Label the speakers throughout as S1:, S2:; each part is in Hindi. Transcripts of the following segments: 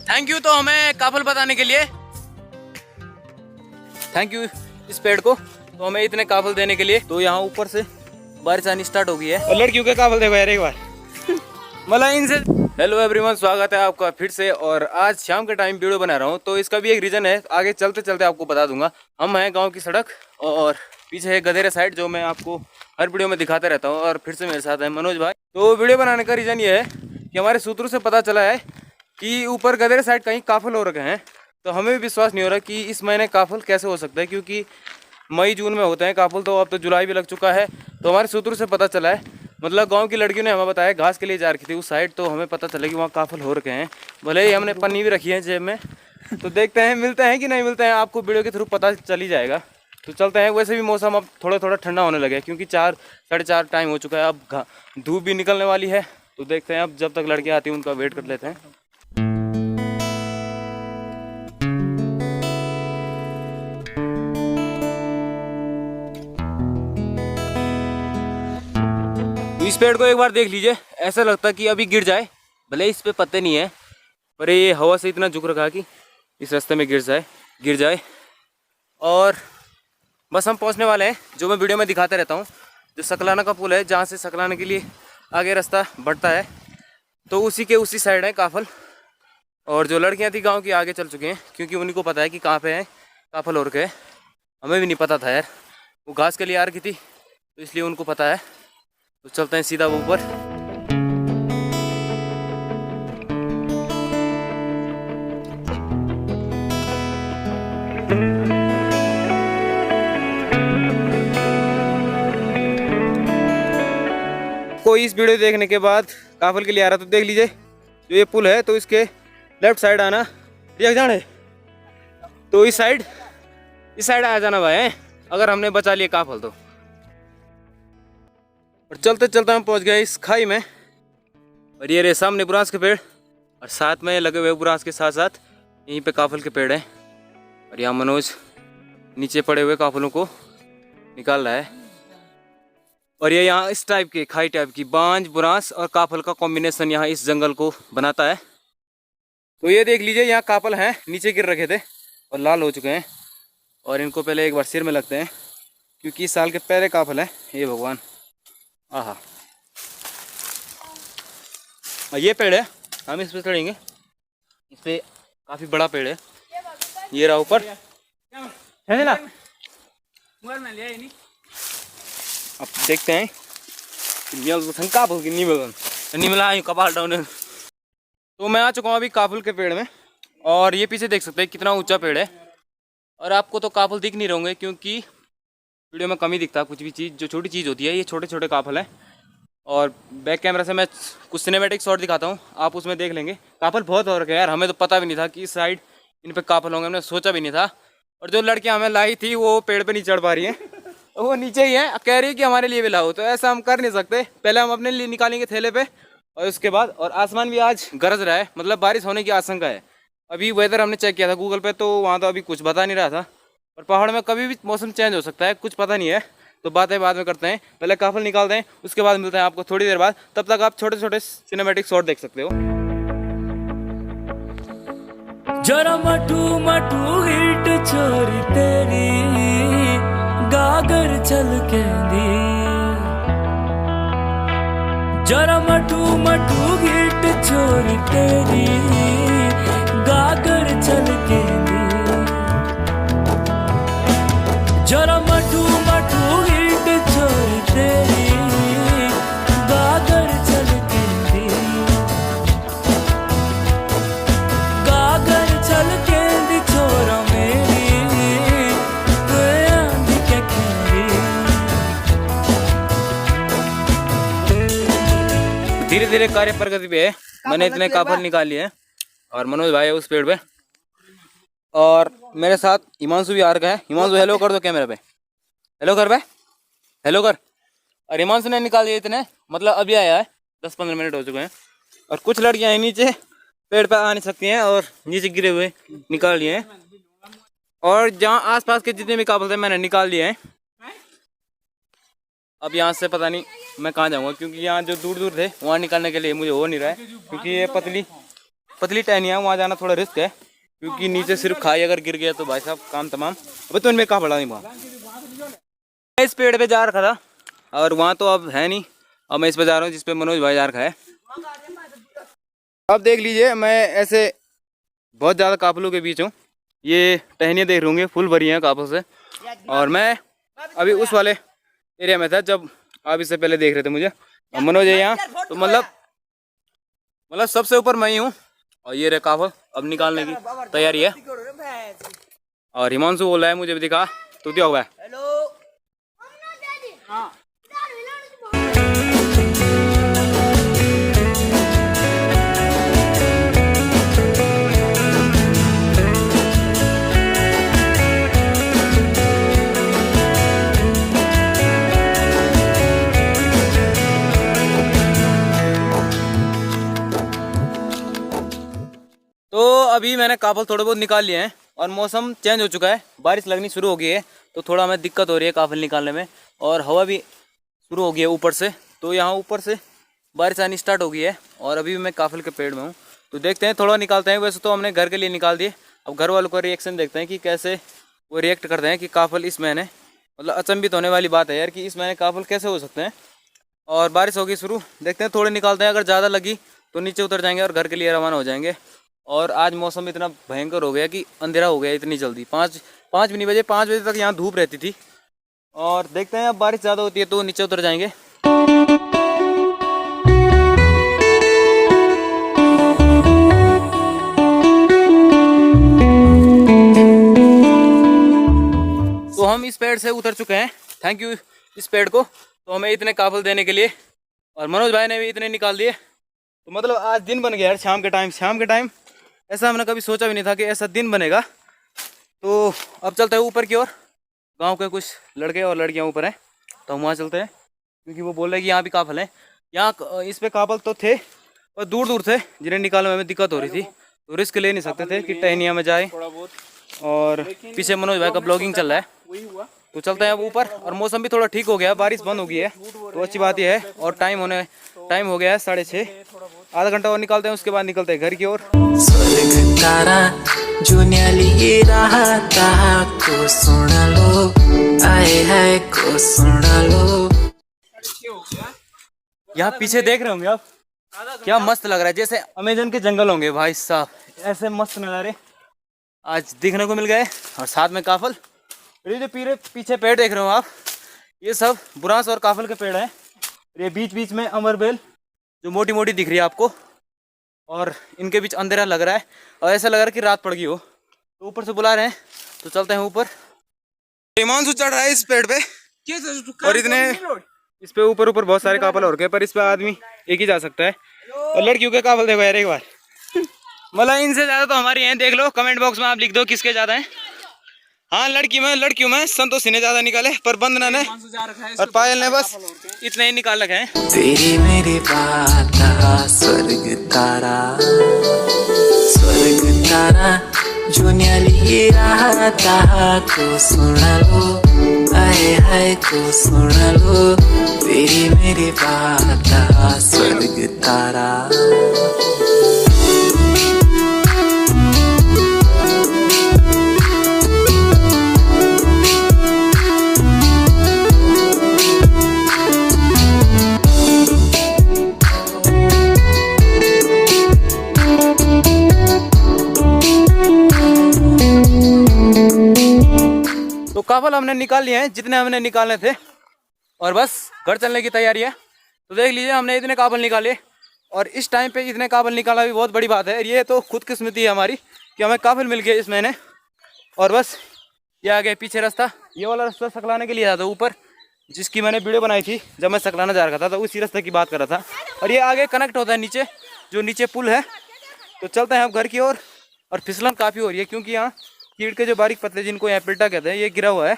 S1: थैंक यू तो हमें काफल बताने के लिए, थैंक यू इस पेड़ को तो हमें इतने काफल देने के लिए। तो यहाँ ऊपर से बारिश आनी स्टार्ट हो गई है और लड़कियों के काफल देखो यार एक बार मतलब इनसे। हेलो एवरीवन, स्वागत है आपका फिर से। और आज शाम के टाइम वीडियो बना रहा हूँ तो इसका भी एक रीजन है, आगे चलते चलते आपको बता दूंगा। हम हैं गांव की सड़क और पीछे है गधेरा साइड जो मैं आपको हर वीडियो में दिखाता रहता हूँ। और फिर से मेरे साथ है मनोज भाई। तो वीडियो बनाने का रीज़न ये है कि हमारे सूत्रों से पता चला है कि ऊपर गधेरा साइड कहीं काफल हो रखे हैं। तो हमें भी विश्वास नहीं हो रहा कि इस महीने काफल कैसे हो सकता है, क्योंकि मई जून में होते हैं काफल, तो अब तो जुलाई भी लग चुका है। तो हमारे सूत्रों से पता चला है, मतलब गांव की लड़कियों ने हमें बताया, घास के लिए जा रखी थी उस साइड, तो हमें पता चला कि वहाँ काफल हो रखे हैं। भले ही हमने पन्नी भी रखी है जेब में। तो देखते हैं मिलते हैं कि नहीं मिलते हैं, आपको वीडियो के थ्रू पता चल ही जाएगा। तो चलते हैं। वैसे भी मौसम अब थोड़ा थोड़ा ठंडा होने लगा है, क्योंकि 4 साढ़े 4 टाइम हो चुका है। अब धूप भी निकलने वाली है। तो देखते हैं, अब जब तक लड़कियाँ आती हैं उनका वेट कर लेते हैं। इस पेड़ को एक बार देख लीजिए, ऐसा लगता है कि अभी गिर जाए। भले इस पे पत्ते नहीं है, पर ये हवा से इतना झुक रखा कि इस रास्ते में गिर जाए। और बस हम पहुंचने वाले हैं, जो मैं वीडियो में दिखाता रहता हूं। जो सकलाना का पुल है, जहां से सकलाना के लिए आगे रास्ता बढ़ता है, तो उसी के उसी साइड है काफल। और जो लड़कियां थी गाँव की आगे चल चुकी हैं, क्योंकि उन्हीं को पता है कि कहाँ पे है काफल और के। हमें भी नहीं पता था यार, वो घास के लिए आ रखी थी तो इसलिए उनको पता है। तो चलते हैं सीधा ऊपर। कोई इस वीडियो देखने के बाद काफल के लिए आ रहा तो देख लीजिए, जो ये पुल है तो इसके लेफ्ट साइड आना, जाने तो इस साइड आ जाना भाई, अगर हमने बचा लिया काफल तो। और चलते चलते हम पहुंच गए इस खाई में। और ये रहे सामने बुरांस के पेड़, और साथ में लगे हुए बुरांस के साथ साथ यहीं पे काफल के पेड़ हैं। और यहाँ मनोज नीचे पड़े हुए काफलों को निकाल रहा है। और ये यहाँ इस टाइप के खाई टाइप की बांज बुरांस और काफल का कॉम्बिनेशन यहाँ इस जंगल को बनाता है। तो ये देख लीजिए, यहाँ काफल हैं, नीचे गिर रखे थे और लाल हो चुके हैं। और इनको पहले एक बार सिर में लगते हैं, क्योंकि इस साल के पहले काफल हैं। ये भगवान, आहा, ये पेड़ है, हम इस पे चढ़ेंगे। इस पे काफी बड़ा पेड़ है, ये रहा ऊपर है ना। अब देखते हैं काफल की नहीं मिला कपाल डाउन। तो मैं आ चुका हूँ अभी काफल के पेड़ में, और ये पीछे देख सकते हैं कितना ऊंचा पेड़ है। और आपको तो काफल दिख नहीं रहोगे, क्योंकि वीडियो में कम ही दिखता है कुछ भी चीज़। जो छोटी चीज़ होती है, ये छोटे छोटे काफल हैं। और बैक कैमरा से मैं कुछ सिनेमैटिक शॉट दिखाता हूँ, आप उसमें देख लेंगे। काफल बहुत हो रखे हैं यार, हमें तो पता भी नहीं था कि इस साइड इन पे काफल होंगे, हमने सोचा भी नहीं था। और जो लड़कियां हमें लाई थी वो पेड़ पे नहीं चढ़ पा रही हैं, वो नीचे ही हैं, कह रही है कि हमारे लिए भी लाओ। तो ऐसा हम कर नहीं सकते, पहले हम अपने लिए निकालेंगे थैले पे, और उसके बाद। और आसमान भी आज गरज रहा है, मतलब बारिश होने की आशंका है। अभी वेदर हमने चेक किया था गूगल पे, तो वहाँ तो अभी कुछ बता नहीं रहा था। और पहाड़ में कभी भी मौसम चेंज हो सकता है, कुछ पता नहीं है। तो बातें बाद में करते हैं, पहले काफल निकालते हैं, उसके बाद मिलते हैं आपको थोड़ी देर बाद। तब तक आप छोटे छोटे सिनेमैटिक शॉट देख सकते हो।
S2: जरा मटू मटू हिट छोरी तेरी गागर चल के दी, जरा मटू मटू हिट छोरी तेरी गागर चल के दी, जरा मटू मटू हिट छोरी तेरी गागर चल के दी, गागर चल के दी छोरा मेरी आंधी के खेरी।
S1: धीरे धीरे कार्य प्रगति पे है। मैंने इतने काफल निकाल लिए हैं, और मनोज भाई है उस पेड़ पे, और मेरे साथ हिमांशु भी आ रखा है। हिमांशु हेलो कर दो कैमरे पे, हेलो कर भाई, हेलो कर। और हिमांशु ने निकाल दिए इतने, मतलब अभी आया है, 10-15 मिनट हो चुके हैं। और कुछ लड़कियां हैं नीचे पेड़ पे आ नहीं सकती हैं, और नीचे गिरे हुए निकाल लिए हैं। और जहाँ आसपास के जितने भी काफल थे मैंने निकाल लिए हैं। अब यहाँ से पता नहीं मैं कहाँ जाऊँगा, क्योंकि यहाँ जो दूर दूर थे वहाँ निकालने के लिए मुझे हो नहीं रहा है, क्योंकि ये पतली पतली टहनियाँ, वहाँ जाना थोड़ा रिस्क है क्योंकि नीचे सिर्फ खाई अगर गिर गया तो भाई साहब काम तमाम। अब तो इनमें कहाँ पड़ा नहीं वहाँ। मैं इस पेड़ पे जा रखा था और वहाँ तो अब है नहीं। अब मैं इस पे जा रहा हूँ जिस पे मनोज भाई जा रखा है। अब देख लीजिए मैं ऐसे बहुत ज़्यादा काफलों के बीच हूँ। ये टहनियाँ देख रहे होंगे फुल भरी हैं काफलों से। और मैं अभी उस वाले एरिया में था जब आप इससे पहले देख रहे थे मुझे। और मनोज है यहाँ, तो मतलब सबसे ऊपर मैं ही हूँ। और ये रहे काफल, अब निकालने की तैयारी है। और हिमांशु बोल रहा है मुझे भी दिखा, तो क्या हुआ है? तो अभी मैंने काफल थोड़े बहुत निकाल लिए हैं और मौसम चेंज हो चुका है, बारिश लगनी शुरू हो गई है। तो थोड़ा हमें दिक्कत हो रही है काफल निकालने में। और हवा भी शुरू हो गई है ऊपर से, तो यहाँ ऊपर से बारिश आनी स्टार्ट हो गई है। और अभी मैं काफल के पेड़ में हूँ, तो देखते हैं थोड़ा निकालते हैं। वैसे तो हमने घर के लिए निकाल दिए, अब घर वालों का रिएक्शन देखते हैं कि कैसे वो रिएक्ट करते हैं कि काफल इस महीने, मतलब अचंभित होने वाली बात है यार कि इस महीने काफल कैसे हो सकते हैं। और बारिश होगी शुरू, देखते हैं थोड़े निकालते हैं। अगर ज़्यादा लगी तो नीचे उतर जाएंगे और घर के लिए रवाना हो जाएंगे। और आज मौसम इतना भयंकर हो गया कि अंधेरा हो गया इतनी जल्दी। पाँच भी नहीं बजे, 5 बजे तक यहाँ धूप रहती थी। और देखते हैं अब बारिश ज़्यादा होती है तो नीचे उतर जाएंगे। तो हम इस पेड़ से उतर चुके हैं, थैंक यू इस पेड़ को तो हमें इतने काफल देने के लिए। और मनोज भाई ने भी इतने निकाल दिए। तो मतलब आज दिन बन गया यार, शाम के टाइम ऐसा हमने कभी सोचा भी नहीं था कि ऐसा दिन बनेगा। तो अब चलते हैं ऊपर की ओर। गांव के कुछ लड़के और लड़कियां ऊपर हैं, तो हम वहाँ चलते हैं क्योंकि वो बोल रहे हैं कि यहाँ भी काफल हैं। यहाँ इस पे काफल तो थे और दूर दूर थे, जिन्हें निकालने में हमें दिक्कत हो रही थी। तो रिस्क ले नहीं सकते थे कि टहनिया में जाए। और पीछे मनोज भाई का ब्लॉगिंग चल रहा है, तो चलते हैं अब ऊपर। और मौसम भी थोड़ा ठीक हो गया, बारिश बंद हो गई है, तो अच्छी बात यह है। और टाइम हो गया है 6:30, आधा घंटा और निकालते हैं, उसके बाद निकलते हैं घर की ओर।
S2: स्वर्ग तारा जो न्याली रहा था को सुन लो, आए है को सुन लो।
S1: यहाँ पीछे देख रहे होंगे आप, क्या मस्त लग रहा है, जैसे अमेजन के जंगल होंगे भाई साहब। ऐसे मस्त नज़ारे आज दिखने को मिल गए। और साथ में काफल, ये जो पीछे पेड़ देख रहे हो आप, ये सब बुरांस और काफल के पेड़ हैं। ये बीच में अमरबेल जो मोटी मोटी दिख रही है आपको, और इनके बीच अंधेरा लग रहा है और ऐसा लग रहा है कि रात पड़ गई हो। तो ऊपर से बुला रहे हैं, तो चलते हैं ऊपर। हिमांशु चढ़ रहा है इस पेड़ पे, और इतने इस पे ऊपर बहुत सारे काफल और गए, पर इस पे आदमी एक ही जा सकता है। और लड़कियों के काफल देखो यार एक बार, मतलब इनसे ज्यादा तो हमारी हैं। देख लो कमेंट बॉक्स में आप लिख दो किसके ज्यादा हैं। हाँ लड़कियों में संतोषी ने ज्यादा निकाले, पर बंदना ने और पायल ने बस इतने ही निकाल रखे हैं।
S2: तेरी मेरी बात स्वर्ग तारा जो न्याली रहा था को सुन लो, आए है को सुन लो। तेरी मेरी बात स्वर्ग तारा।
S1: तो काफल हमने निकाल लिए हैं जितने हमने निकालने थे, और बस घर चलने की तैयारी है। तो देख लीजिए हमने इतने काफल निकाले, और इस टाइम पे इतने काफल निकाला भी बहुत बड़ी बात है। ये तो खुदकिस्मती है हमारी कि हमें काफल मिल गए इस महीने। और बस ये आगे पीछे रास्ता, ये वाला रास्ता सकलाने के लिए आता था ऊपर, जिसकी मैंने वीडियो बनाई थी जब मैं सकलाना जा रहा था, तो उसी रास्ते की बात कर रहा था। और ये आगे कनेक्ट होता है नीचे, जो नीचे पुल है। तो चलते हैं अब घर की ओर। और फिसलन काफ़ी हो रही है क्योंकि यहाँ कीड़ के जो बारीक पतले, जिनको यहाँ पिल्टा कहते हैं, ये गिरा हुआ है।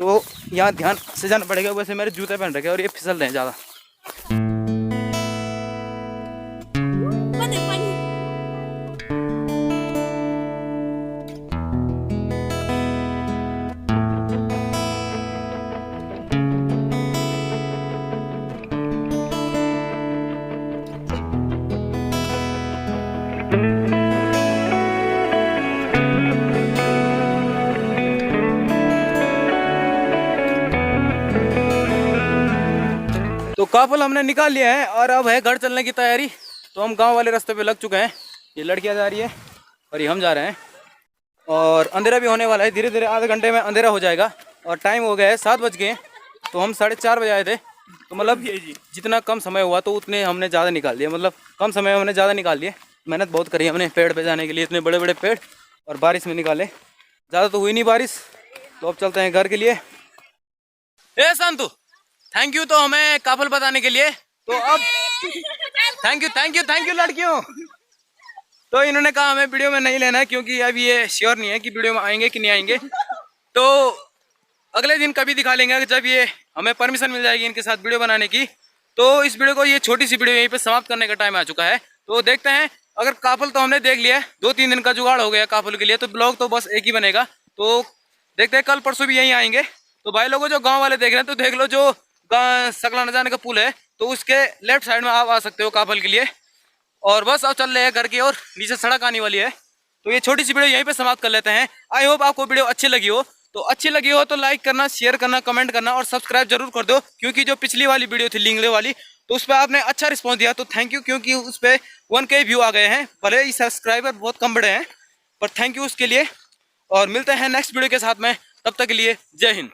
S1: तो यहाँ ध्यान से जाना पड़ेगा। वैसे मेरे जूते पहन रखे और ये फिसल रहे हैं ज़्यादा। काफल हमने निकाल लिया है और अब है घर चलने की तैयारी। तो हम गांव वाले रास्ते पे लग चुके हैं। ये लड़कियां जा रही है और ये हम जा रहे हैं और अंधेरा भी होने वाला है। धीरे धीरे आधे घंटे में अंधेरा हो जाएगा और टाइम हो गया है 7 बज गए। तो हम 4:30 बजे आए थे, तो मतलब जितना कम समय हुआ तो उतने हमने ज़्यादा निकाल दिए। मतलब कम समय में हमने ज़्यादा निकाल लिए। मेहनत बहुत करी हमने पेड़ पे जाने के लिए, इतने बड़े बड़े पेड़, और बारिश में निकाले। ज़्यादा तो हुई नहीं बारिश। तो अब चलते हैं घर के लिए। ए संतु, थैंक यू तो हमें काफल बताने के लिए। तो अब थैंक यू लड़कियों। तो इन्होंने कहा हमें वीडियो में नहीं लेना है क्योंकि अब ये श्योर नहीं है कि वीडियो में आएंगे कि नहीं आएंगे। तो अगले दिन कभी दिखा लेंगे जब ये हमें परमिशन मिल जाएगी इनके साथ वीडियो बनाने की। तो इस वीडियो को, ये छोटी सी वीडियो यहीं पे समाप्त करने का टाइम आ चुका है। तो देखते हैं, अगर काफल तो हमने देख लिया है, 2-3 दिन का जुगाड़ हो गया काफल के लिए, तो ब्लॉग तो बस एक ही बनेगा। तो देखते हैं कल परसों भी यहीं आएंगे। तो भाई लोगों जो गाँव वाले देख रहे हैं तो देख लो, जो सकला न जाने का पुल है तो उसके लेफ्ट साइड में आप आ सकते हो काफल के लिए। और बस अब चल रहे हैं घर की ओर, नीचे सड़क आने वाली है। तो ये छोटी सी वीडियो यहीं पे समाप्त कर लेते हैं। आई होप आपको वीडियो अच्छी लगी हो। तो अच्छी लगी हो तो लाइक करना, शेयर करना, कमेंट करना और सब्सक्राइब जरूर कर दो। क्योंकि जो पिछली वाली वीडियो थी लिंगले वाली, तो उस पर आपने अच्छा रिस्पॉन्स दिया, तो थैंक यू। क्योंकि उस पर 1K व्यू आ गए हैं, भले ही सब्सक्राइबर बहुत कम बढ़े हैं, पर थैंक यू उसके लिए। और मिलते हैं नेक्स्ट वीडियो के साथ में, तब तक के लिए जय हिंद।